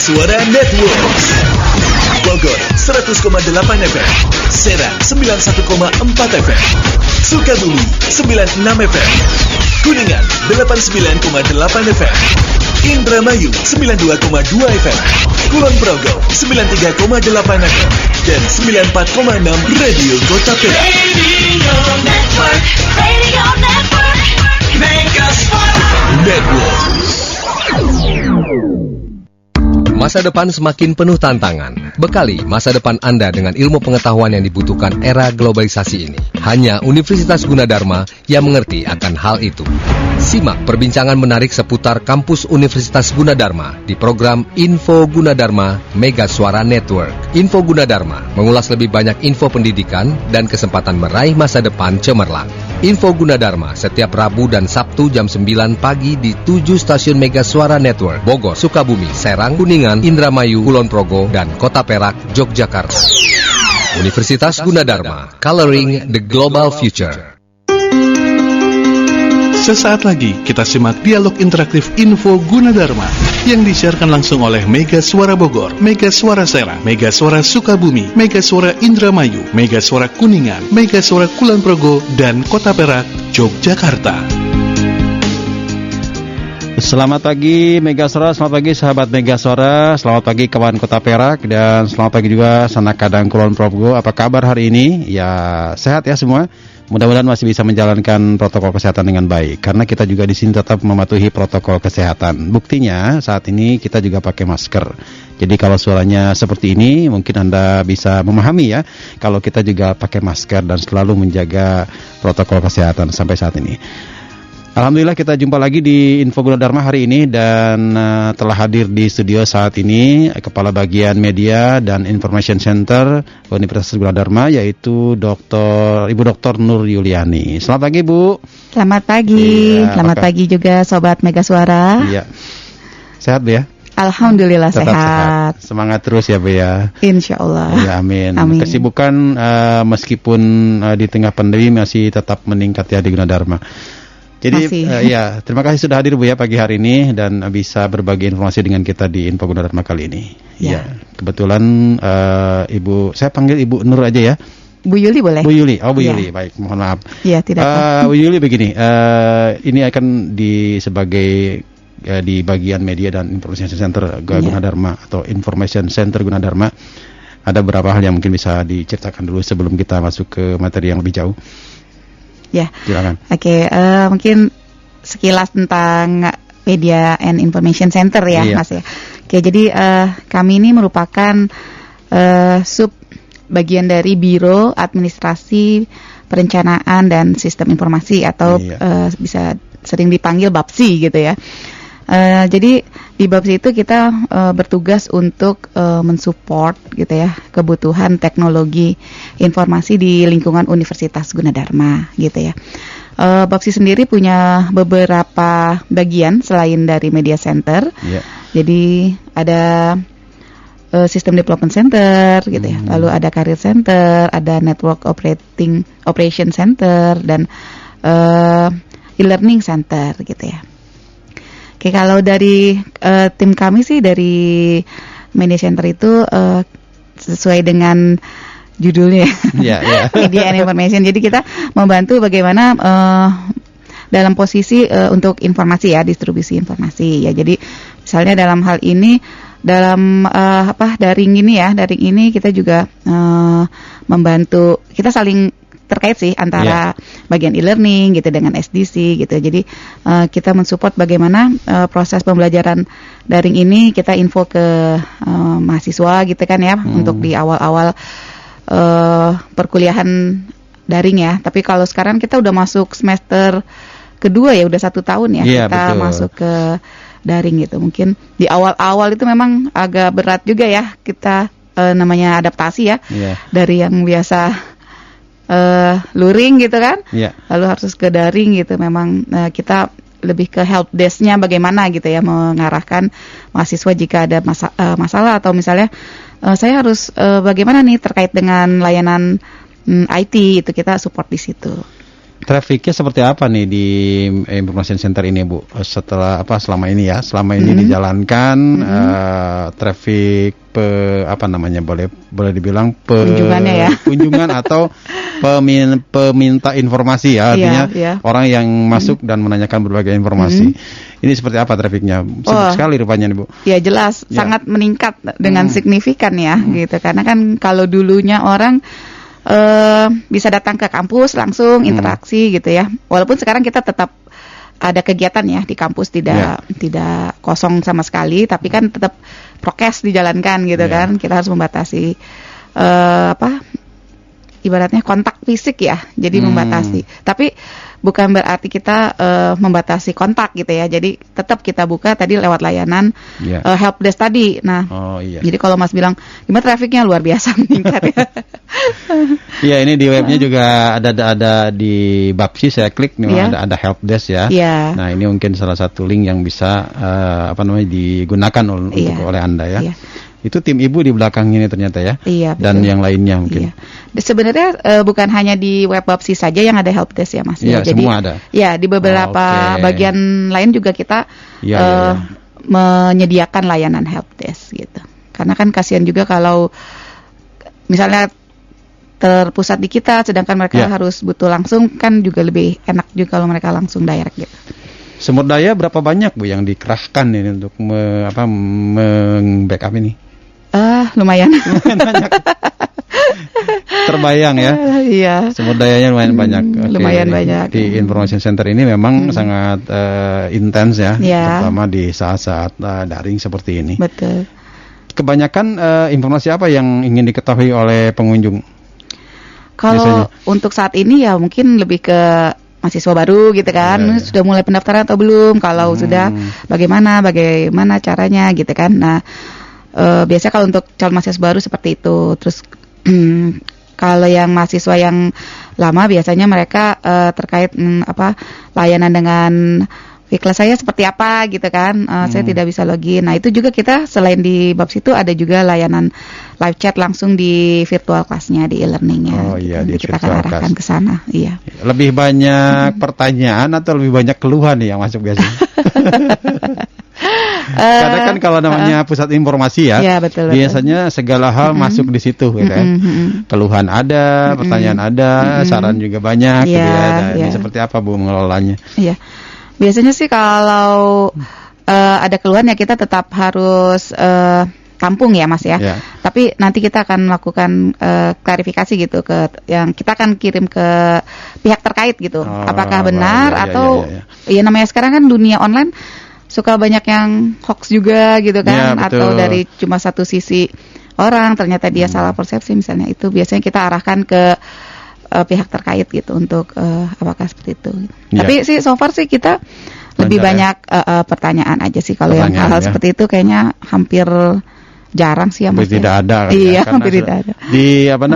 Suara Network. Bogor 100,8 FM, Serang 91,4 FM, Sukabumi 96 FM, Kuningan 89,8 FM, Indramayu 92,2 FM, Kulon Progo 93,8 FM, dan 94,6 Radio Kota Perak. Radio Network, Mega Suara Network. Masa depan semakin penuh tantangan. Bekali masa depan Anda dengan ilmu pengetahuan yang dibutuhkan era globalisasi ini. Hanya Universitas Gunadarma yang mengerti akan hal itu. Simak perbincangan menarik seputar kampus Universitas Gunadarma di program Info Gunadarma Mega Suara Network. Info Gunadarma mengulas lebih banyak info pendidikan dan kesempatan meraih masa depan cemerlang. Info Gunadarma setiap Rabu dan Sabtu jam 9 pagi di 7 stasiun Mega Suara Network, Bogor, Sukabumi, Serang, Kuningan, Indramayu, Kulon Progo, dan Kota Perak, Yogyakarta. Universitas Gunadarma, Coloring the Global Future. Sesaat lagi kita simak dialog interaktif Info Gunadarma yang disiarkan langsung oleh Mega Suara Bogor, Mega Suara Serang, Mega Suara Sukabumi, Mega Suara Indramayu, Mega Suara Kuningan, Mega Suara Kulon Progo, dan Kota Perak, Yogyakarta. Selamat pagi Mega Suara, selamat pagi sahabat Mega Suara, selamat pagi kawan Kota Perak, dan selamat pagi juga sanak kadang Kulon Progo. Apa kabar hari ini? Ya sehat ya semua. Mudah-mudahan masih bisa menjalankan protokol kesehatan dengan baik, karena kita juga di sini tetap mematuhi protokol kesehatan. Buktinya saat ini kita juga pakai masker. Jadi kalau suaranya seperti ini, mungkin Anda bisa memahami ya, kalau kita juga pakai masker dan selalu menjaga protokol kesehatan sampai saat ini. Alhamdulillah kita jumpa lagi di Info Gunadarma hari ini, dan telah hadir di studio saat ini Kepala Bagian Media dan Information Center Universitas Gunadarma, yaitu Ibu Dr. Nur Yuliani. Selamat pagi Bu. Selamat pagi, ya, selamat pagi juga Sobat Mega Suara. Iya. Sehat Bu ya? Alhamdulillah tetap sehat. Semangat terus ya Bu ya. Insya Allah. Ya, amin. Amin. Kesibukan meskipun di tengah pandemi masih tetap meningkat ya di Gunadarma. Jadi ya, terima kasih sudah hadir Bu ya pagi hari ini dan bisa berbagi informasi dengan kita di Info Gunadarma kali ini. Ya, kebetulan Ibu, saya panggil Ibu Nur aja ya. Bu Yuli boleh? Bu Yuli, Bu Yuli, baik, mohon maaf. Iya, tidak apa. Bu Yuli begini, ini akan sebagai di bagian media dan information center Gunadarma atau information center Gunadarma. Ada beberapa hal yang mungkin bisa diceritakan dulu sebelum kita masuk ke materi yang lebih jauh. Ya, silakan. Oke, mungkin sekilas tentang Media and Information Center ya, Mas ya. Oke, jadi kami ini merupakan sub bagian dari Biro Administrasi Perencanaan dan Sistem Informasi atau bisa sering dipanggil BAPSI gitu ya. Jadi di BAPSI itu kita bertugas untuk mensupport gitu ya kebutuhan teknologi informasi di lingkungan Universitas Gunadarma gitu ya. BAPSI sendiri punya beberapa bagian selain dari Media Center. Jadi ada System Development Center gitu ya. Lalu ada Career Center, ada Network Operation Center, dan E-Learning Center gitu ya. Oke, kalau dari tim kami sih dari Media Center itu sesuai dengan judulnya Media and Information. Jadi kita membantu bagaimana dalam posisi untuk informasi ya, distribusi informasi ya. Jadi misalnya dalam hal ini dalam daring ini kita juga membantu, kita saling terkait sih antara bagian e-learning gitu dengan SDC gitu. Jadi kita mensupport bagaimana proses pembelajaran daring ini, kita info ke mahasiswa gitu kan ya, untuk di awal-awal perkuliahan daring ya. Tapi kalau sekarang kita udah masuk semester kedua ya, udah 1 tahun ya kita masuk ke daring gitu. Mungkin di awal-awal itu memang agak berat juga ya kita namanya adaptasi ya, dari yang biasa luring gitu kan, lalu harus ke daring gitu. Memang kita lebih ke help desk-nya bagaimana gitu ya, mengarahkan mahasiswa jika ada masalah atau misalnya saya harus bagaimana nih terkait dengan layanan IT, itu kita support di situ. Trafficnya seperti apa nih di information center ini, Bu? Setelah selama ini dijalankan traffic boleh dibilang kunjungannya ya. kunjungan atau peminta informasi ya, artinya orang yang masuk dan menanyakan berbagai informasi. Ini seperti apa trafficnya? Sibuk sekali rupanya nih, Bu. Ya jelas, sangat meningkat dengan signifikan ya, gitu. Karena kan kalau dulunya orang bisa datang ke kampus langsung interaksi gitu ya. Walaupun sekarang kita tetap ada kegiatan ya di kampus, tidak kosong sama sekali, tapi kan tetap prokes dijalankan gitu kan. Kita harus membatasi ibaratnya kontak fisik ya. Jadi membatasi. Tapi bukan berarti kita membatasi kontak gitu ya. Jadi tetap kita buka tadi lewat layanan helpdesk tadi. Nah, jadi kalau Mas bilang gimana trafficnya luar biasa meningkat ya. Iya, ini di webnya juga ada di Bapsi, saya klik nih ada helpdesk ya. Nah, ini mungkin salah satu link yang bisa digunakan oleh Anda ya. Itu tim Ibu di belakang ini ternyata ya. Iya, betul. Dan yang lainnya mungkin. Sebenarnya bukan hanya di web Bapsi saja yang ada helpdesk ya, Mas. Iya, jadi semua ada. Ya, di beberapa bagian lain juga kita menyediakan layanan helpdesk gitu. Karena kan kasihan juga kalau misalnya terpusat di kita, sedangkan mereka harus butuh langsung, kan juga lebih enak juga kalau mereka langsung direct gitu. Sumber daya berapa banyak, Bu, yang dikerahkan ini untuk meng-backup ini? Lumayan. Banyak. Terbayang ya. Iya. Sumber dayanya lumayan banyak. Lumayan banyak. Di information center ini memang sangat intens ya, terutama di saat-saat daring seperti ini. Betul. Kebanyakan informasi apa yang ingin diketahui oleh pengunjung? Kalau untuk saat ini ya mungkin lebih ke mahasiswa baru gitu kan, sudah mulai pendaftaran atau belum? Kalau sudah, bagaimana caranya gitu kan? Nah, biasanya kalau untuk calon mahasiswa baru seperti itu. Terus kalau yang mahasiswa yang lama biasanya mereka terkait layanan dengan kelas saya seperti apa gitu kan, saya tidak bisa login. Nah, itu juga kita selain di Babs itu ada juga layanan live chat langsung di virtual kelasnya, di e-learningnya. Oh iya, di kita akan arahkan ke sana. Iya. Lebih banyak pertanyaan atau lebih banyak keluhan nih yang masuk biasanya? Karena kan kalau namanya pusat informasi ya, betul. Biasanya segala hal masuk di situ gitu ya. Keluhan ada, pertanyaan ada, saran juga banyak gitu ya. Ini seperti apa, Bu, mengelolanya? Iya. Biasanya sih kalau ada keluhan ya kita tetap harus tampung ya, Mas ya. Tapi nanti kita akan melakukan klarifikasi gitu ke yang kita akan kirim ke pihak terkait gitu. Apakah benar atau ya namanya sekarang kan dunia online suka banyak yang hoax juga gitu kan, atau dari cuma satu sisi orang ternyata dia salah persepsi misalnya. Itu biasanya kita arahkan ke pihak terkait gitu untuk apakah seperti itu. Tapi sih so far sih kita lebih banyak pertanyaan aja sih. Kalau yang hal-hal seperti itu kayaknya hampir jarang sih ya, Mas. Tidak ada. Iya, hampir tidak ada.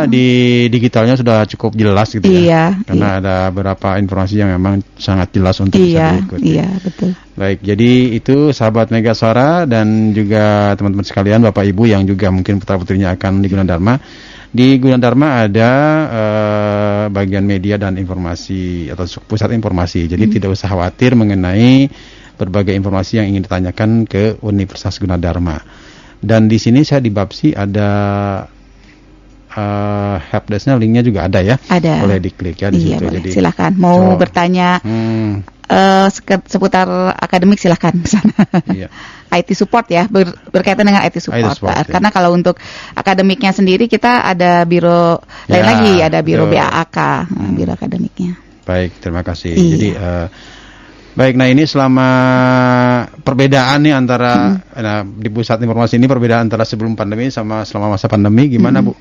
Di digitalnya sudah cukup jelas gitu ya. Karena ada beberapa informasi yang memang sangat jelas untuk bisa diikuti. Iya, betul. Baik, jadi itu sahabat Mega Suara dan juga teman-teman sekalian, Bapak Ibu yang juga mungkin putra-putrinya akan di Gunadarma. Di Gunadarma ada bagian media dan informasi atau pusat informasi. Jadi tidak usah khawatir mengenai berbagai informasi yang ingin ditanyakan ke Universitas Gunadarma. Dan di sini saya di Bapsi ada helpdesk-nya, linknya juga ada ya. Ada. Boleh diklik ya di situ. Boleh. Jadi silakan. Mau bertanya seputar akademik silahkan ke sana. IT support ya, berkaitan dengan IT support. Karena kalau untuk akademiknya sendiri kita ada biro lain lagi, ada biro BAAK, biro akademiknya. Baik, terima kasih. Jadi baik, nah ini selama perbedaan nih antara di pusat informasi ini, perbedaan antara sebelum pandemi sama selama masa pandemi gimana, Bu?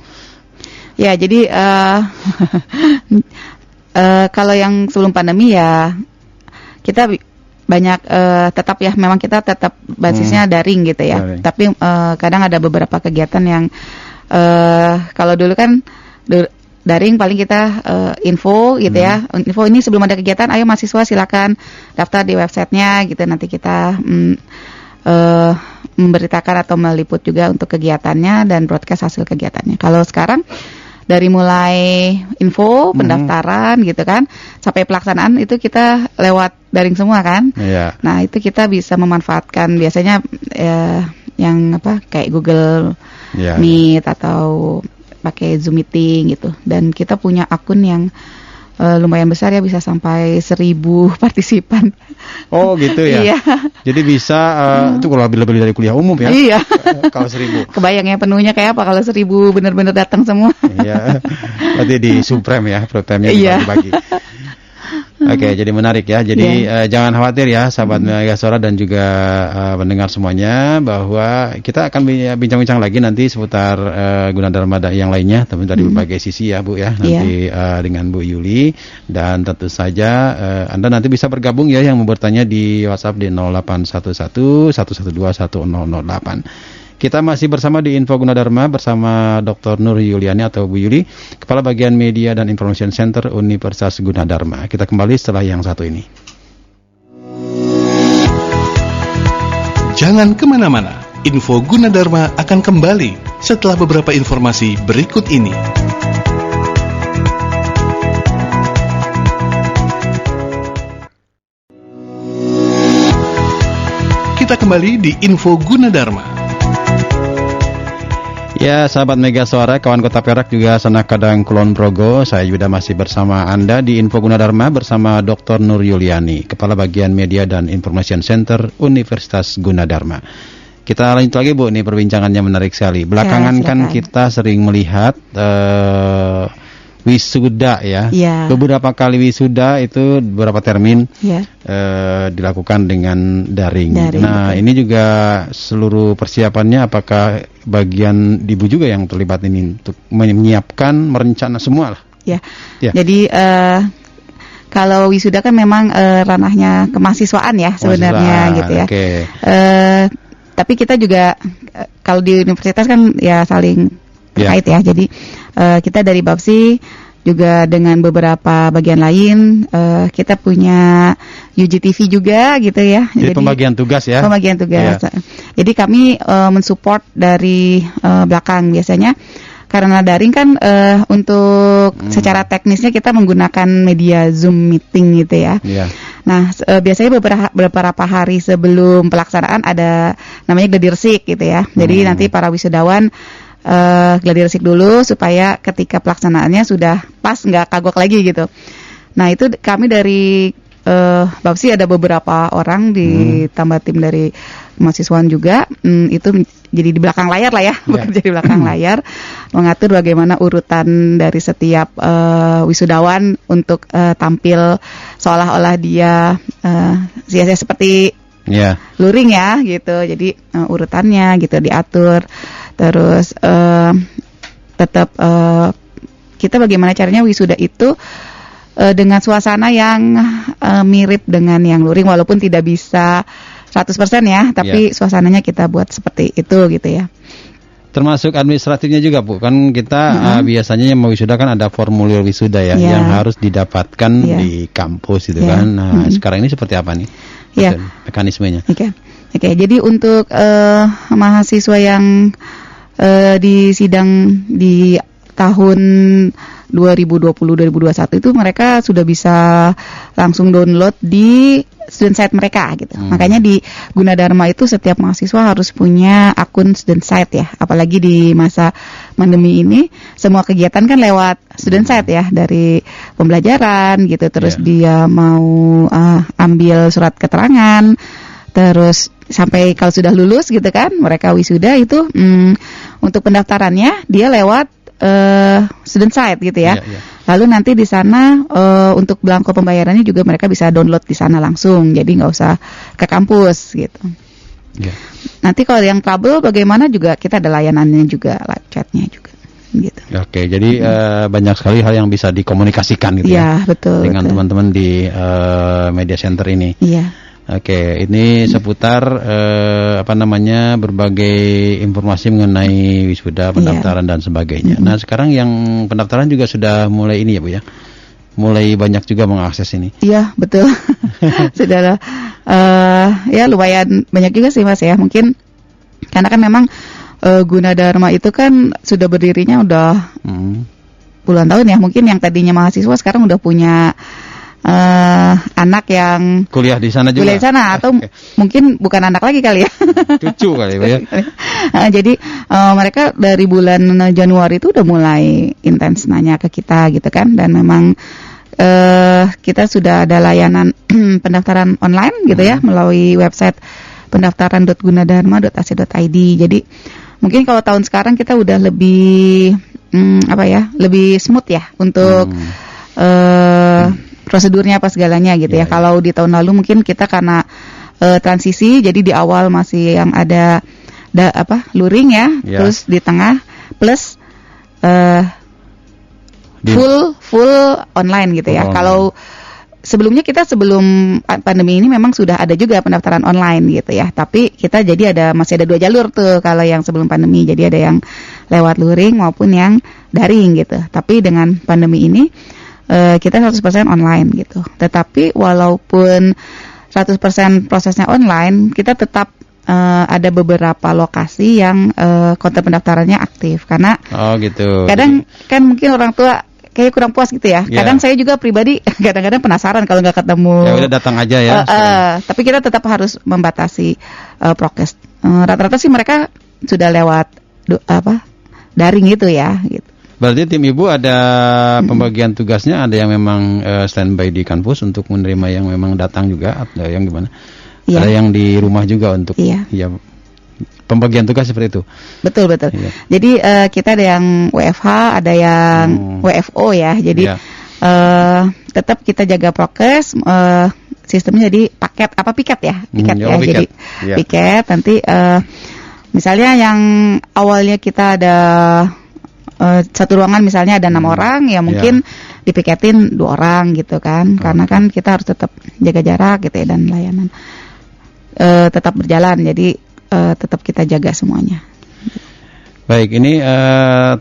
Ya, jadi kalau yang sebelum pandemi ya kita banyak tetap ya, memang kita tetap basisnya daring gitu ya. Daring. Tapi kadang ada beberapa kegiatan yang kalau dulu kan daring paling kita info gitu ya. Info ini sebelum ada kegiatan, ayo mahasiswa silakan daftar di websitenya gitu. Nanti kita memberitakan atau meliput juga untuk kegiatannya dan broadcast hasil kegiatannya. Kalau sekarang dari mulai info, pendaftaran gitu kan, sampai pelaksanaan itu kita lewat daring semua kan. Iya. Nah, itu kita bisa memanfaatkan biasanya yang kayak Google Iya. Meet atau pakai Zoom meeting gitu. Dan kita punya akun yang lumayan besar ya, bisa sampai 1.000 partisipan. Oh gitu ya. Iya. Jadi bisa itu kalau lebih dari kuliah umum ya. Iya. Kalau 1.000. Kebayangnya penuhnya kayak apa kalau 1.000 benar-benar datang semua. Iya. Berarti di supreme ya, programnya Iya. dibagi-bagi. Oke, jadi menarik ya. Jadi jangan khawatir ya, sahabat Mega Suara dan juga pendengar semuanya, bahwa kita akan bincang-bincang lagi nanti seputar Gunadarma yang lainnya, tapi dari berbagai sisi ya Bu ya. Nanti dengan Bu Yuli, dan tentu saja Anda nanti bisa bergabung ya yang mau bertanya di WhatsApp di 0811 112 1008. Kita masih bersama di Info Gunadarma bersama Dr. Nur Yuliani atau Bu Yuli, Kepala Bagian Media dan Information Center Universitas Gunadarma. Kita kembali setelah yang satu ini. Jangan kemana-mana, Info Gunadarma akan kembali setelah beberapa informasi berikut ini. Kita kembali di Info Gunadarma. Ya, sahabat Mega Suara, kawan Kota Perak juga sanak kadang Kulon Progo, saya juga masih bersama Anda di Info Gunadarma bersama Dr. Nur Yuliani, Kepala Bagian Media dan Information Center Universitas Gunadarma. Kita lanjut lagi Bu, ini perbincangannya menarik sekali. Belakangan kan kita sering melihat wisuda ya. Beberapa kali wisuda itu beberapa termin dilakukan dengan daring. Nah, ini juga seluruh persiapannya, apakah bagian Ibu juga yang terlibat ini untuk menyiapkan, merencana semua lah? Ya. Jadi kalau wisuda kan memang ranahnya kemahasiswaan ya sebenarnya gitu ya. Tapi kita juga kalau di universitas kan ya saling terkait ya. Jadi kita dari Bapsi juga dengan beberapa bagian lain kita punya UGTV juga gitu ya. Jadi pembagian tugas ya. Pembagian tugas. Jadi kami mensupport dari belakang biasanya. Karena daring kan untuk secara teknisnya kita menggunakan media Zoom meeting gitu ya. Nah, biasanya beberapa hari sebelum pelaksanaan ada namanya gladiresik gitu ya. Jadi nanti para wisudawan gladiresik dulu supaya ketika pelaksanaannya sudah pas, nggak kagok lagi gitu. Nah, itu kami dari Bapsi ada beberapa orang ditambah tim dari mahasiswaan juga, itu jadi di belakang layar lah ya, bekerja di belakang layar, mengatur bagaimana urutan dari setiap wisudawan untuk tampil seolah-olah dia seperti luring ya gitu. Jadi urutannya gitu diatur. Terus tetap kita bagaimana caranya wisuda itu dengan suasana yang mirip dengan yang luring, walaupun tidak bisa 100% ya, tapi suasananya kita buat seperti itu gitu ya. Termasuk administratifnya juga Bu, kan kita biasanya yang mau wisuda kan ada formulir wisuda ya, yang harus didapatkan di kampus gitu kan. Nah, sekarang ini seperti apa nih mekanismenya? Oke, jadi untuk mahasiswa yang di sidang di tahun 2020-2021 itu mereka sudah bisa langsung download di student site mereka gitu. Makanya di Gunadarma itu setiap mahasiswa harus punya akun student site ya. Apalagi di masa pandemi ini semua kegiatan kan lewat student site ya, dari pembelajaran gitu. Terus dia mau ambil surat keterangan, terus sampai kalau sudah lulus gitu kan, mereka wisuda itu untuk pendaftarannya dia lewat student site gitu ya. Lalu nanti di sana untuk belangko pembayarannya juga mereka bisa download di sana langsung, jadi nggak usah ke kampus gitu. Nanti kalau yang trouble bagaimana juga kita ada layanannya juga, live chatnya juga gitu. Oke, jadi banyak sekali hal yang bisa dikomunikasikan gitu betul, dengan teman-teman di media center ini. Oke, ini seputar berbagai informasi mengenai wisuda, pendaftaran dan sebagainya. Nah, sekarang yang pendaftaran juga sudah mulai ini ya Bu ya, mulai banyak juga mengakses ini. Iya, betul. Sudah ya lumayan banyak juga sih Mas ya. Mungkin karena kan memang Gunadarma itu kan sudah berdirinya udah puluhan tahun ya, mungkin yang tadinya mahasiswa sekarang udah punya anak yang Kuliah di sana juga. kuliah di sana, atau mungkin bukan anak lagi kali ya. Cucu kali ya. Jadi mereka dari bulan Januari itu udah mulai intens nanya ke kita gitu kan, dan memang kita sudah ada layanan pendaftaran online gitu ya melalui website pendaftaran.gunadarma.ac.id. Jadi mungkin kalau tahun sekarang kita udah lebih lebih smooth ya untuk prosedurnya apa segalanya gitu ya. Kalau di tahun lalu mungkin kita karena transisi, jadi di awal masih yang ada luring ya, terus di tengah plus full online gitu ya. Kalau sebelumnya kita sebelum pandemi ini memang sudah ada juga pendaftaran online gitu ya. Tapi kita jadi masih ada 2 jalur tuh kalau yang sebelum pandemi. Jadi ada yang lewat luring maupun yang daring gitu. Tapi dengan pandemi ini kita 100% online gitu. Tetapi walaupun 100% prosesnya online, kita tetap ada beberapa lokasi yang konten pendaftarannya aktif. Karena gitu. kadang kan mungkin orang tua kayak kurang puas gitu ya. Kadang saya juga pribadi kadang-kadang penasaran kalau nggak ketemu. Ya udah datang aja ya. Tapi kita tetap harus membatasi prokes. Rata-rata sih mereka sudah lewat daring gitu ya. Gitu. Berarti tim ibu ada pembagian tugasnya, ada yang memang standby di kampus untuk menerima yang memang datang juga, ada yang gimana? Iya. Ada yang di rumah juga untuk ya pembagian tugas seperti itu. Betul. Iya. Jadi kita ada yang WFH, ada yang WFO ya. Jadi tetap kita jaga prokes. Sistemnya jadi piket ya, piket ya. Piket. Jadi piket nanti misalnya yang awalnya kita ada satu ruangan misalnya ada 6 orang ya, mungkin dipiketin 2 orang gitu kan, karena kan kita harus tetap jaga jarak gitu ya, dan layanan tetap berjalan, jadi tetap kita jaga semuanya. Baik, ini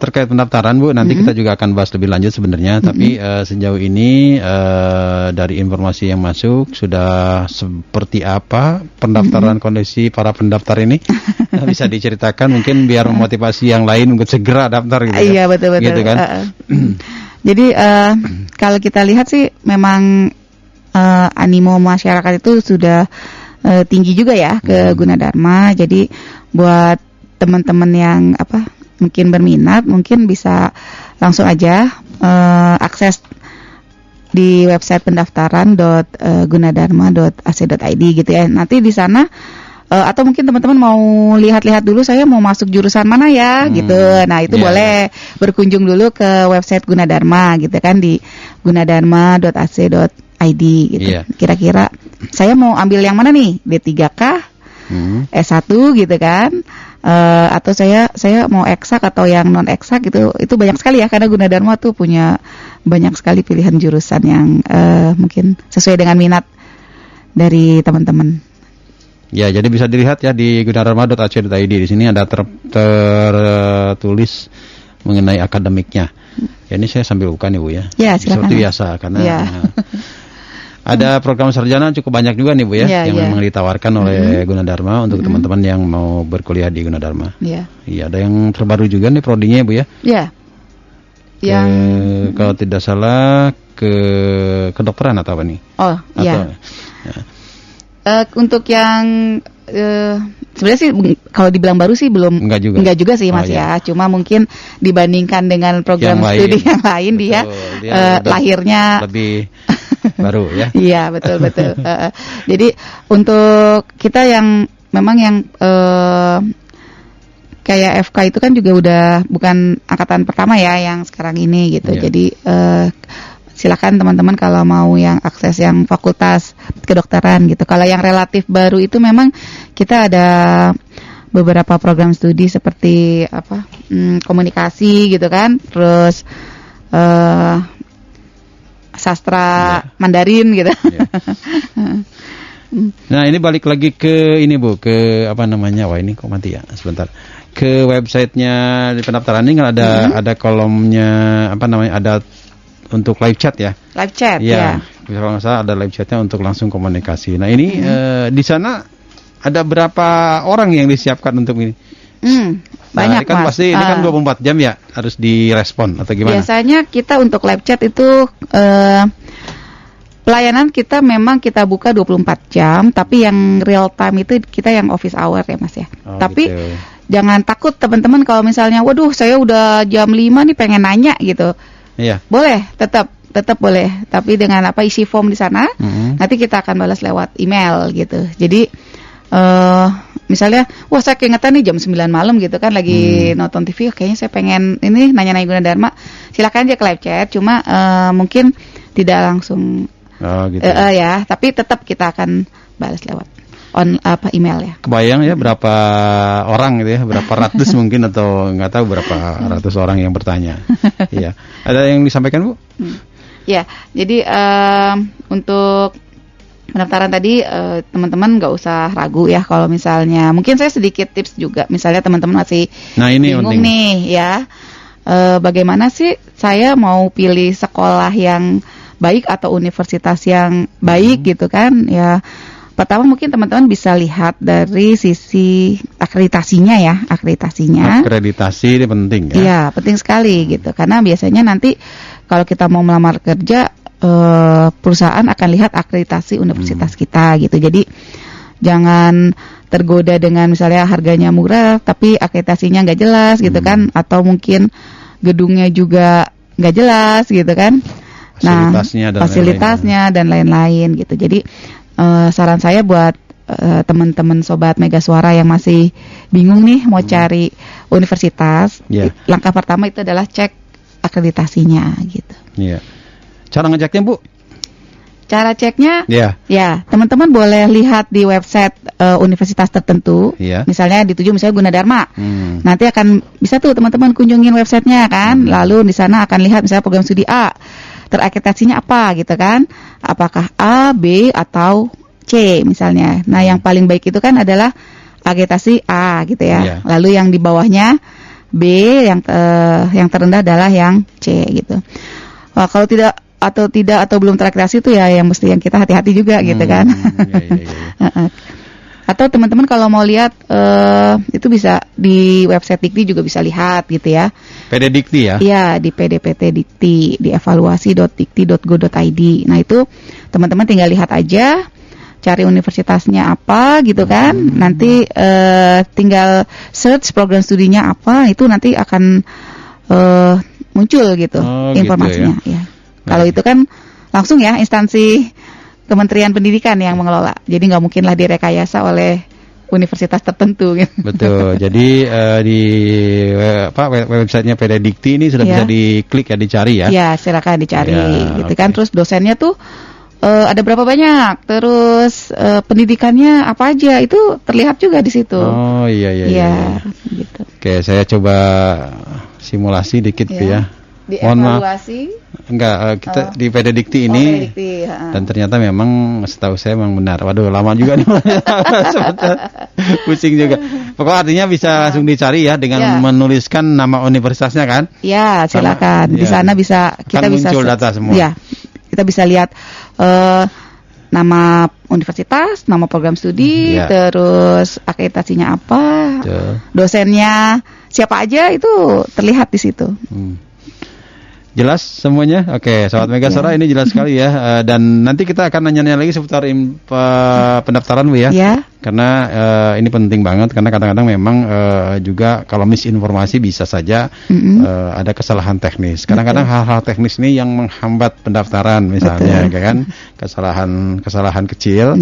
terkait pendaftaran Bu, nanti kita juga akan bahas lebih lanjut sebenarnya, tapi sejauh ini dari informasi yang masuk sudah seperti apa pendaftaran kondisi para pendaftar ini? Bisa diceritakan mungkin biar memotivasi yang lain untuk segera daftar gitu. Iya, betul. Gitu kan? Jadi kalau kita lihat sih memang animo masyarakat itu sudah tinggi juga ya ke Gunadarma. Jadi buat teman-teman yang mungkin berminat, mungkin bisa langsung aja akses di website pendaftaran.gunadarma.ac.id gitu ya. Nanti di sana atau mungkin teman-teman mau lihat-lihat dulu saya mau masuk jurusan mana ya gitu. Nah, itu boleh berkunjung dulu ke website Gunadarma gitu kan, di gunadarma.ac.id gitu. Kira-kira saya mau ambil yang mana nih? D3K, S1 gitu kan. Atau saya mau eksak atau yang non eksak gitu, itu banyak sekali ya, karena Gunadarma tuh punya banyak sekali pilihan jurusan yang mungkin sesuai dengan minat dari teman-teman. Ya, jadi bisa dilihat ya di gunadarma.ac.id. Di sini ada tertulis mengenai akademiknya. Ya, ini saya sambil buka nih Bu ya. Ya, silakan. Seperti biasa karena ada program sarjana cukup banyak juga nih Bu ya, yang memang ditawarkan oleh Gunadarma untuk teman-teman yang mau berkuliah di Gunadarma. Iya, ada yang terbaru juga nih prodinya Bu ya. Iya. Yang kalau tidak salah kedokteran atau apa nih? Oh, iya. Untuk yang sebenarnya sih kalau dibilang baru sih belum enggak juga sih Mas ya. Cuma mungkin dibandingkan dengan program studi yang lain, dia lahirnya lebih baru ya. Iya, betul. Jadi untuk kita yang memang yang kayak FK itu kan juga udah bukan angkatan pertama ya yang sekarang ini gitu. Jadi silakan teman-teman kalau mau yang akses yang fakultas kedokteran gitu. Kalau yang relatif baru itu memang kita ada beberapa program studi seperti komunikasi gitu kan, terus sastra Mandarin gitu. Nah, ini balik lagi ke ini Bu, ke wah ini kok mati ya, sebentar. Ke websitenya di pendaftaran ini kan ada kolomnya ada untuk live chat ya. Live chat ya. Kalau nggak salah ada live chatnya untuk langsung komunikasi. Nah, ini di sana ada berapa orang yang disiapkan untuk ini? Banyak, ini kan Mas. pasti ini kan 24 jam ya harus direspon atau gimana? Biasanya kita untuk live chat itu pelayanan kita memang kita buka 24 jam, tapi yang real time itu kita yang office hour ya Mas ya. Oh, Tapi gitu. jangan takut teman-teman kalau misalnya waduh saya udah jam 5 nih pengen nanya gitu. Iya. Boleh, tetap boleh, tapi dengan isi form di sana. Mhm. Nanti kita akan balas lewat email gitu. Jadi misalnya, wah saya keingetan nih jam 9 malam gitu kan lagi nonton TV, kayaknya saya pengen ini nanya-nanya Gunadarma, silakan aja ke live chat, cuma mungkin tidak langsung Oh gitu. ya, tapi tetap kita akan balas lewat email ya. Kebayang ya berapa orang gitu ya, berapa ratus mungkin atau nggak tahu berapa ratus orang yang bertanya. Iya. Ada yang disampaikan Bu? Ya, jadi untuk pendaftaran tadi teman-teman nggak usah ragu ya kalau misalnya mungkin saya sedikit tips juga misalnya teman-teman masih Nah ini bingung penting. nih ya bagaimana sih saya mau pilih sekolah yang baik atau universitas yang baik gitu kan ya. Pertama mungkin teman-teman bisa lihat dari sisi akreditasinya ya, Akreditasi ini penting ya. Iya, penting sekali gitu. Karena biasanya nanti kalau kita mau melamar kerja perusahaan akan lihat akreditasi universitas kita gitu. Jadi jangan tergoda dengan misalnya harganya murah tapi akreditasinya nggak jelas gitu kan, atau mungkin gedungnya juga nggak jelas gitu kan. Fasilitasnya dan lain-lain gitu. Jadi saran saya buat teman-teman sobat Mega Suara yang masih bingung nih mau cari universitas, langkah pertama itu adalah cek akreditasinya gitu. Iya. Cara ngeceknya Bu? Cara ceknya, Iya. ya teman-teman boleh lihat di website universitas tertentu. Iya. Misalnya dituju misalnya Gunadarma. Nanti akan bisa tuh teman-teman kunjungin websitenya kan. Lalu di sana akan lihat misalnya program studi A, terakreditasinya apa gitu kan? Apakah A, B atau C misalnya. Nah yang paling baik itu kan adalah akreditasi A gitu ya. Iya. Lalu yang di bawahnya B, yang terendah adalah yang C gitu. Wah, kalau tidak atau belum terakreditasi itu ya yang mesti yang kita hati-hati juga gitu kan. Iya. Atau teman-teman kalau mau lihat itu bisa di website Dikti juga bisa lihat gitu ya. PD Dikti ya? Iya, di PDPT Dikti, di evaluasi.dikti.go.id. Nah, itu teman-teman tinggal lihat aja, cari universitasnya apa gitu kan. Nanti tinggal search program studinya apa, itu nanti akan muncul gitu informasinya gitu ya. ya. Kalau itu kan langsung ya instansi Kementerian Pendidikan yang mengelola. Jadi nggak mungkinlah direkayasa oleh universitas tertentu gitu. Betul. Jadi di websitenya PD Dikti ini sudah bisa diklik ya, dicari ya. Ya, silakan dicari gitu okay. kan. Terus dosennya tuh ada berapa banyak? Terus pendidikannya apa aja? Itu terlihat juga di situ. Oh iya. Gitu. Oke, saya coba simulasi dikit ya. Di Mohon maaf. evaluasi. Enggak, kita di PD Dikti ini dan ternyata memang setahu saya memang benar. Waduh, lama juga nih. Pusing juga. Pokoknya artinya bisa langsung dicari ya dengan menuliskan nama universitasnya kan? Ya, silakan. Di sana bisa kita bisa muncul data semua. Ya. Kita bisa lihat nama universitas, nama program studi, terus akreditasinya apa, dosennya siapa aja itu terlihat di situ. Jelas semuanya? Oke, Sobat Mega Suara ini jelas sekali ya. Dan nanti kita akan nanya-nanya lagi seputar pendaftaran Bu ya. Karena ini penting banget karena kadang-kadang memang juga kalau misinformasi bisa saja ada kesalahan teknis. Kadang-kadang hal-hal teknis ini yang menghambat pendaftaran misalnya kan kesalahan kecil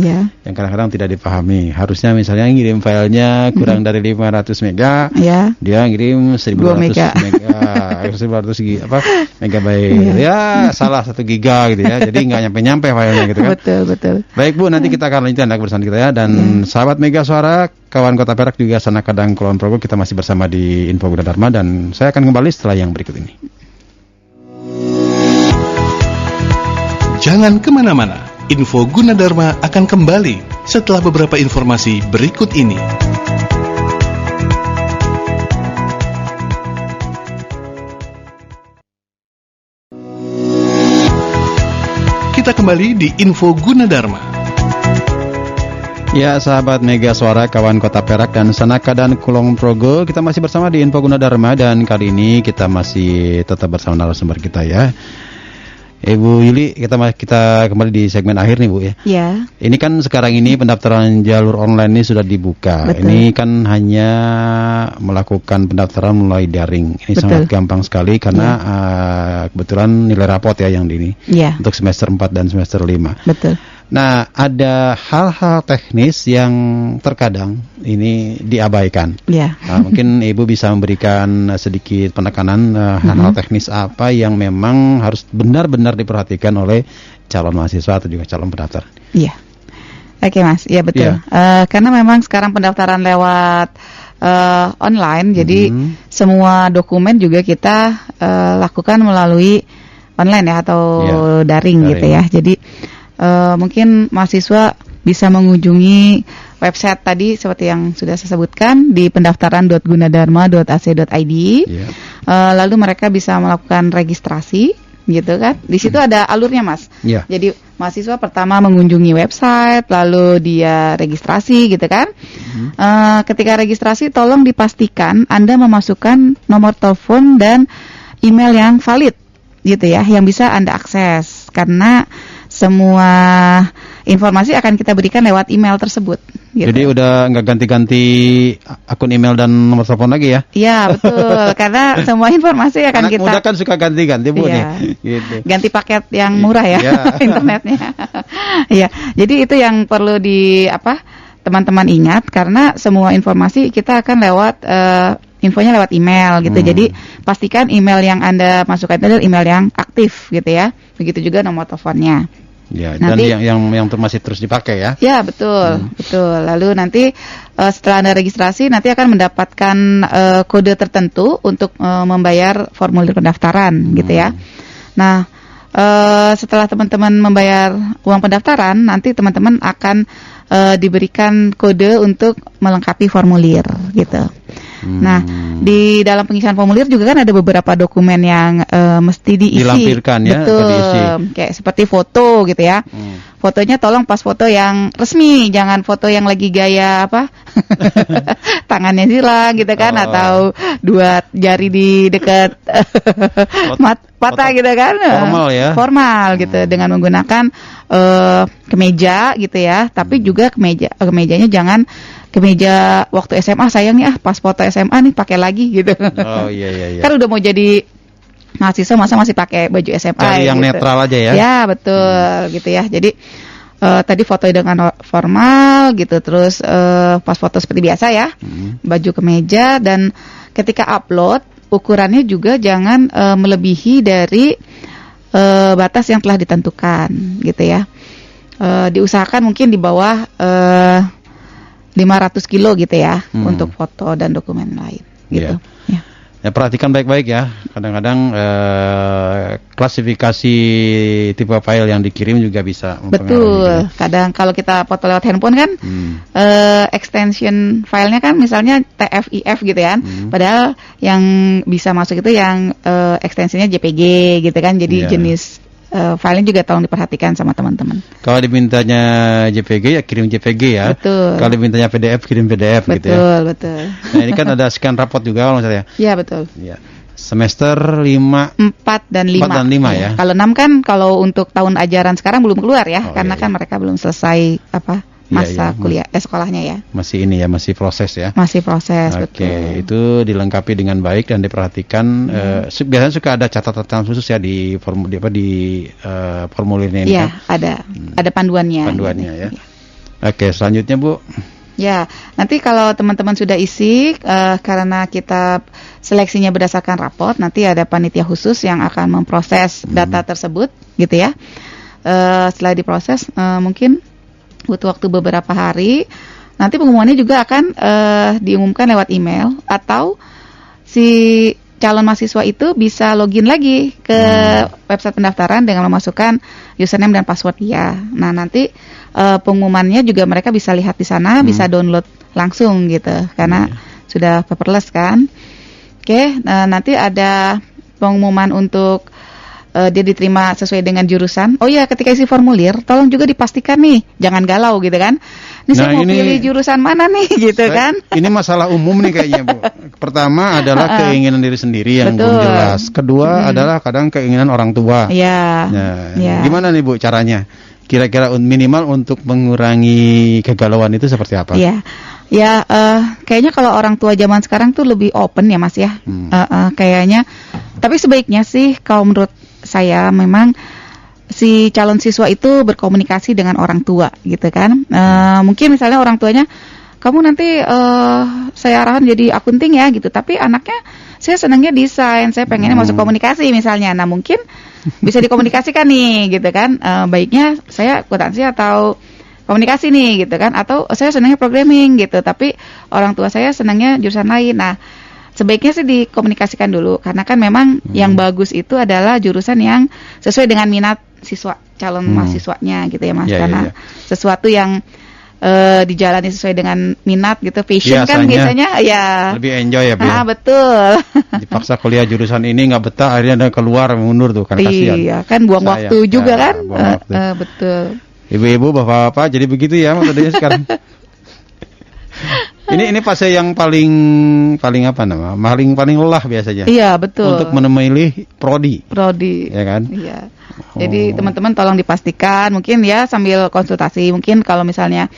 yang kadang-kadang tidak dipahami. Harusnya misalnya ngirim filenya kurang dari 500 mega, dia ngirim 1200 megabyte. Ya, salah 1 giga gitu ya. Jadi nggak nyampe-nyampe filenya gitu kan. Betul. Baik Bu, nanti kita akan lanjutkan kebersamaan kita ya. Dan sahabat Mega Suara, kawan Kota Perak juga Sanak Kadang Kulon Progo, kita masih bersama di Info Gunadarma dan saya akan kembali setelah yang berikut ini. Jangan kemana-mana, Info Gunadarma akan kembali setelah beberapa informasi berikut ini. Kita kembali di Info Gunadarma. Ya, sahabat Mega Suara, kawan Kota Perak dan Sanaka dan Kulon Progo, kita masih bersama di Info Gunadarma dan kali ini kita masih tetap bersama narasumber kita ya. Ibu Yuli, kita kembali di segmen akhir nih Bu ya. Ya. Ini kan sekarang ini pendaftaran jalur online ini sudah dibuka. Betul. Ini kan hanya melakukan pendaftaran melalui daring. Ini Betul. sangat gampang sekali karena kebetulan nilai rapot ya yang ini Ya. untuk semester 4 dan semester 5. Betul. Nah, ada hal-hal teknis yang terkadang ini diabaikan. Ya. Nah, mungkin Ibu bisa memberikan sedikit penekanan hal-hal teknis apa yang memang harus benar-benar diperhatikan oleh calon mahasiswa atau juga calon pendaftar. Iya. Oke Mas, iya betul. Iya. Karena memang sekarang pendaftaran lewat online, jadi semua dokumen juga kita lakukan melalui online ya atau daring gitu ya. Jadi mungkin mahasiswa bisa mengunjungi website tadi seperti yang sudah saya sebutkan di pendaftaran.gunadarma.ac.id. Lalu mereka bisa melakukan registrasi gitu kan. Di situ ada alurnya Mas. Yeah. Jadi mahasiswa pertama mengunjungi website, lalu dia registrasi gitu kan. Ketika registrasi tolong dipastikan Anda memasukkan nomor telepon dan email yang valid gitu ya, yang bisa Anda akses karena semua informasi akan kita berikan lewat email tersebut. Gitu. Jadi udah nggak ganti-ganti akun email dan nomor telepon lagi ya? Iya betul, karena semua informasi akan Anak kita. muda kan suka ganti-ganti Bu Iya. nih. Gitu. Ganti paket yang murah ya, internetnya. Iya, jadi itu yang perlu teman-teman ingat karena semua informasi kita akan lewat infonya lewat email gitu. Jadi pastikan email yang Anda masukkan itu adalah email yang aktif gitu ya. Begitu juga nomor teleponnya. Ya, Nanti, dan yang masih terus dipakai ya. Ya, betul. Betul. Lalu nanti setelah Anda registrasi nanti akan mendapatkan kode tertentu untuk membayar formulir pendaftaran gitu ya. Nah, setelah teman-teman membayar uang pendaftaran, nanti teman-teman akan diberikan kode untuk melengkapi formulir gitu. Nah, di dalam pengisian formulir juga kan ada beberapa dokumen yang mesti diisi. Dilampirkan ya, betul. diisi. Kayak seperti foto gitu ya. Fotonya tolong pas foto yang resmi, jangan foto yang lagi gaya tangannya silang gitu kan, atau dua jari di dekat mata gitu kan. Formal ya. Formal gitu dengan menggunakan kemeja gitu ya. Tapi juga kemejanya jangan kemeja waktu SMA, sayang nih pas foto SMA nih pakai lagi gitu. Oh iya. Kan udah mau jadi mahasiswa masa masih pakai baju SMA. Cari yang gitu. netral aja ya. Ya betul gitu ya. Jadi tadi foto dengan formal gitu, terus pas foto seperti biasa ya, baju kemeja, dan ketika upload ukurannya juga jangan melebihi dari batas yang telah ditentukan gitu ya. Diusahakan mungkin di bawah 500 kilo gitu ya untuk foto dan dokumen lain gitu. Yeah. Ya, perhatikan baik-baik ya. Kadang-kadang klasifikasi tipe file yang dikirim juga bisa mempengaruhi. Betul. Kadang kalau kita foto lewat handphone kan extension filenya kan misalnya TFIF gitu kan. Padahal yang bisa masuk itu yang ekstensinya JPG gitu kan. Jadi jenis filenya juga tolong diperhatikan sama teman-teman. Kalau dimintanya JPG ya kirim JPG ya. Betul. Kalau dimintanya PDF kirim PDF gitu ya. Betul. Nah, ini kan ada scan rapot juga kalau misalnya. Iya, betul. Ya. Semester 5 4 dan 5. 4 dan 5 ya. Kalau 6 kan kalau untuk tahun ajaran sekarang belum keluar ya, karena kan mereka belum selesai masa kuliah sekolahnya ya. Masih ini ya, masih proses ya. Masih proses, Oke, betul. itu dilengkapi dengan baik dan diperhatikan. Biasanya suka ada catatan khusus ya di formulirnya ini kan. Iya, ada panduannya. Panduannya ya. Oke, selanjutnya Bu. Ya, nanti kalau teman-teman sudah isi, karena kita seleksinya berdasarkan rapot, nanti ada panitia khusus yang akan memproses data tersebut, gitu ya. Setelah diproses, mungkin butuh waktu beberapa hari. Nanti pengumumannya juga akan diumumkan lewat email, atau si calon mahasiswa itu bisa login lagi ke website pendaftaran dengan memasukkan username dan password dia. Nah, nanti pengumumannya juga mereka bisa lihat di sana, bisa download langsung gitu, karena sudah paperless kan. Oke, nanti ada pengumuman untuk dia diterima sesuai dengan jurusan. Oh ya, ketika isi formulir, tolong juga dipastikan nih, jangan galau gitu kan. Ini saya mau pilih jurusan mana nih, gitu kan? Ini masalah umum nih kayaknya, Bu. Pertama adalah keinginan diri sendiri yang Betul. belum jelas. Kedua adalah kadang keinginan orang tua. Iya. Nah, Ya. gimana nih, Bu, caranya? Kira-kira minimal untuk mengurangi kegalauan itu seperti apa? Iya. Ya, kayaknya kalau orang tua zaman sekarang tuh lebih open ya, Mas ya. Kayaknya. Tapi sebaiknya sih, kalau menurut saya memang si calon siswa itu berkomunikasi dengan orang tua gitu kan. Mungkin misalnya orang tuanya, kamu nanti saya arahan jadi akunting ya gitu. Tapi anaknya, saya senangnya desain, saya pengennya masuk komunikasi misalnya. Nah mungkin bisa dikomunikasikan nih gitu kan. Baiknya saya akuntansi atau komunikasi nih gitu kan. Atau saya senangnya programming gitu. Tapi orang tua saya senangnya jurusan lain. Nah sebaiknya sih dikomunikasikan dulu, karena kan memang yang bagus itu adalah jurusan yang sesuai dengan minat siswa, calon mahasiswanya gitu ya Mas. Karena sesuatu yang dijalani sesuai dengan minat gitu, passion kan biasanya ya lebih enjoy ya, Bu. Betul. Dipaksa kuliah jurusan ini nggak betah, akhirnya ada keluar mundur tuh kan, kasihan. Iya, kan buang waktu juga kan. Buang waktu. Betul. Ibu-ibu, bapak-bapak, jadi begitu ya metodenya sekarang. Ini fase yang paling apa nama? Paling lelah biasanya. Iya, betul. Untuk memilih prodi. Prodi. Ya kan? Iya. Jadi teman-teman tolong dipastikan, mungkin ya sambil konsultasi, mungkin kalau misalnya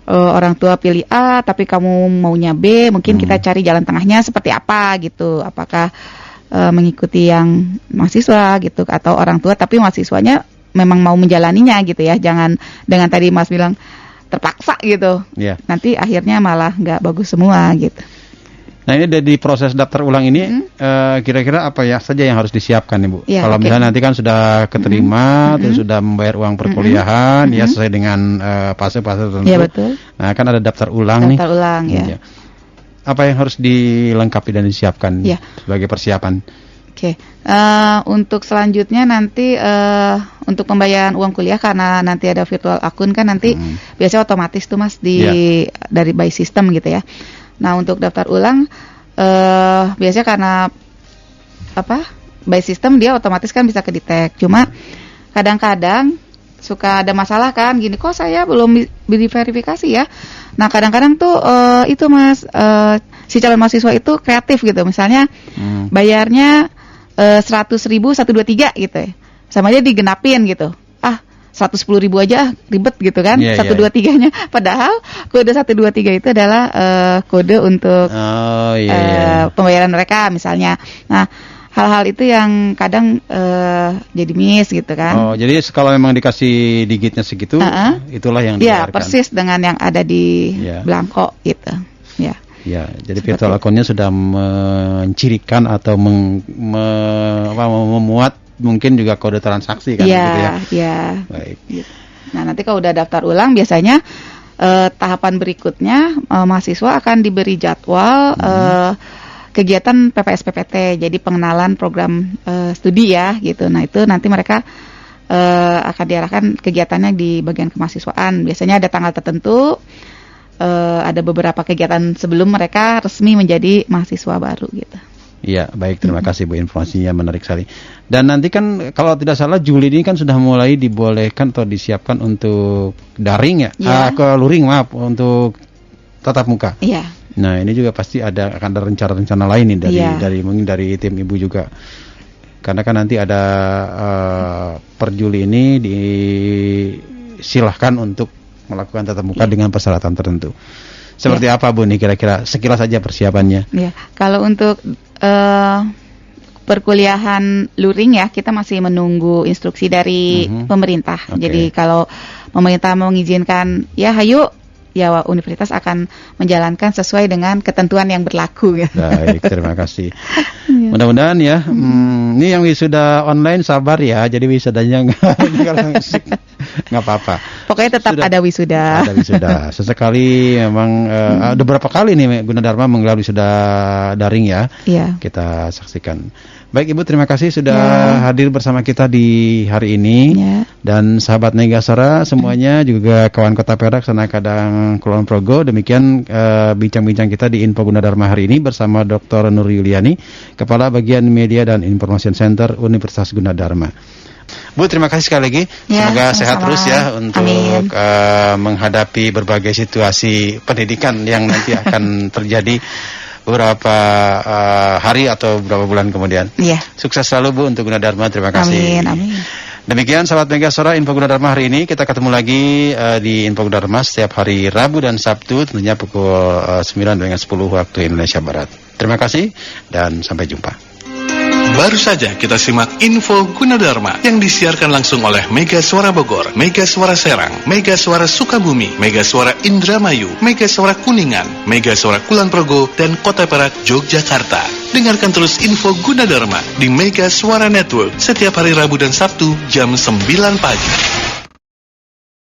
orang tua pilih A tapi kamu maunya B, mungkin kita cari jalan tengahnya seperti apa gitu. Apakah mengikuti yang mahasiswa gitu atau orang tua tapi mahasiswanya memang mau menjalaninya gitu ya. Jangan dengan tadi Mas bilang terpaksa gitu. Yeah. Nanti akhirnya malah nggak bagus semua gitu. Nah ini dari proses daftar ulang ini kira-kira apa ya saja yang harus disiapkan nih Bu? Ya, kalau misalnya nanti kan sudah keterima, terus sudah membayar uang perkuliahan, ya sesuai dengan fase-fase tertentu. Iya betul. Nah kan ada daftar ulang nih. Daftar ulang ya. Apa yang harus dilengkapi dan disiapkan sebagai persiapan? Oke, untuk selanjutnya nanti untuk pembayaran uang kuliah karena nanti ada virtual akun kan nanti biasanya otomatis tuh Mas dari by system gitu ya. Nah untuk daftar ulang biasanya karena by system dia otomatis kan bisa kedetek. Cuma kadang-kadang suka ada masalah kan gini, kok saya belum diverifikasi ya. Nah kadang-kadang tuh itu Mas si calon mahasiswa itu kreatif gitu, misalnya bayarnya 100.000 123 gitu ya, sama aja digenapin gitu. 110.000 aja ribet gitu kan, 123-nya. Padahal kode 123 itu adalah kode untuk pembayaran mereka misalnya. Nah hal-hal itu yang kadang jadi miss gitu kan. Oh jadi kalau memang dikasih digitnya segitu, itulah yang dibayarkan. Iya persis dengan yang ada di belangko gitu. Ya. Ya, jadi virtual akunnya sudah mencirikan atau memuat mungkin juga kode transaksi kan gitu ya. Iya. Baik. Nah, nanti kalau udah daftar ulang biasanya tahapan berikutnya mahasiswa akan diberi jadwal kegiatan PPS PPT. Jadi pengenalan program studi ya gitu. Nah, itu nanti mereka akan diarahkan kegiatannya di bagian kemahasiswaan. Biasanya ada tanggal tertentu. Ada beberapa kegiatan sebelum mereka resmi menjadi mahasiswa baru gitu. Iya, baik, terima kasih Bu, informasinya menarik sekali. Dan nanti kan kalau tidak salah Juli ini kan sudah mulai dibolehkan atau disiapkan untuk daring ya, ke luring untuk tatap muka. Iya. Nah ini juga pasti akan ada rencana-rencana lain nih dari mungkin dari tim Ibu juga. Karena kan nanti ada per Juli ini disilahkan untuk melakukan tatap muka dengan persyaratan tertentu. Seperti apa Bu nih kira-kira sekilas saja persiapannya? Ya, kalau untuk perkuliahan luring ya kita masih menunggu instruksi dari pemerintah. Jadi kalau pemerintah mengizinkan ya hayu ya universitas akan menjalankan sesuai dengan ketentuan yang berlaku. Baik, terima kasih. Mudah-mudahan ya. Ini yang wisuda online sabar ya. Jadi wisudanya nggak apa-apa. Pokoknya tetap Sudah. ada wisuda. Ada wisuda. Sesekali memang ada berapa kali nih Gunadarma menggelar wisuda daring ya. Iya. Kita saksikan. Baik Ibu, terima kasih sudah hadir bersama kita di hari ini. Ya. Dan sahabat Mega Suara semuanya, juga kawan Kota Perak, Sanak Kadang, Kulon Progo. Demikian bincang-bincang kita di Info Gunadarma hari ini bersama Dr. Nur Yuliani, Kepala Bagian Media dan Information Center Universitas Gunadarma. Bu, terima kasih sekali lagi. Ya, Semoga sehat sama-sama. terus ya untuk Amin. menghadapi berbagai situasi pendidikan yang nanti akan terjadi beberapa hari atau beberapa bulan kemudian. Iya. Sukses selalu Bu untuk Gunadarma. Terima kasih. Amin, amin. Demikian sahabat Mega Suara Info Gunadarma hari ini. Kita ketemu lagi di Info Gunadarma setiap hari Rabu dan Sabtu, tentunya pukul 9 dengan 10 waktu Indonesia Barat. Terima kasih dan sampai jumpa. Baru saja kita simak Info Gunadarma yang disiarkan langsung oleh Mega Suara Bogor, Mega Suara Serang, Mega Suara Sukabumi, Mega Suara Indramayu, Mega Suara Kuningan, Mega Suara Kulon Progo, dan Kota Perak, Yogyakarta. Dengarkan terus Info Gunadarma di Mega Suara Network setiap hari Rabu dan Sabtu jam 9 pagi.